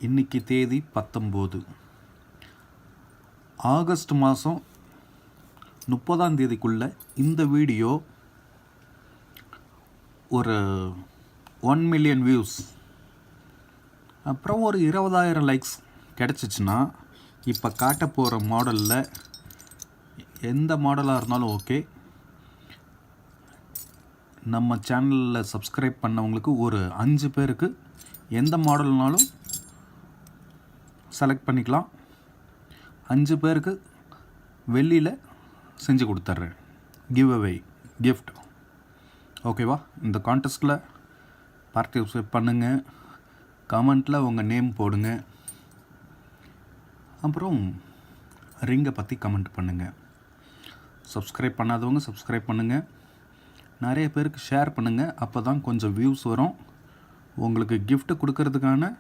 இன்றைக்கி தேதி 19 ஆகஸ்ட் மாதம் 30ஆம் தேதிக்குள்ளே இந்த வீடியோ ஒரு 1 மில்லியன் வியூஸ் அப்புறம் ஒரு 20,000 லைக்ஸ் கிடச்சிச்சின்னா இப்போ காட்ட போகிற மாடலில் எந்த மாடலாக இருந்தாலும் ஓகே, நம்ம சேனலில் சப்ஸ்கிரைப் பண்ணவங்களுக்கு ஒரு 5 பேருக்கு எந்த மாடல்னாலும் செலக்ட் பண்ணிக்கலாம். 5 பேருக்கு வெள்ளியில் செஞ்சு கொடுத்துட்றேன். Give away gift. ஓகேவா? இந்த கான்டெஸ்ட்டில் பார்ட்டிசிபேட் பண்ணுங்கள். கமெண்ட்டில் உங்கள் நேம் போடுங்க. அப்புறம் ரிங்கை பற்றி கமெண்ட் பண்ணுங்கள். சப்ஸ்கிரைப் பண்ணாதவங்க சப்ஸ்கிரைப் பண்ணுங்கள். நிறைய பேருக்கு ஷேர் பண்ணுங்கள். அப்போ தான் கொஞ்சம் வியூஸ் வரும். உங்களுக்கு கிஃப்ட் கொடுக்கறதுக்கான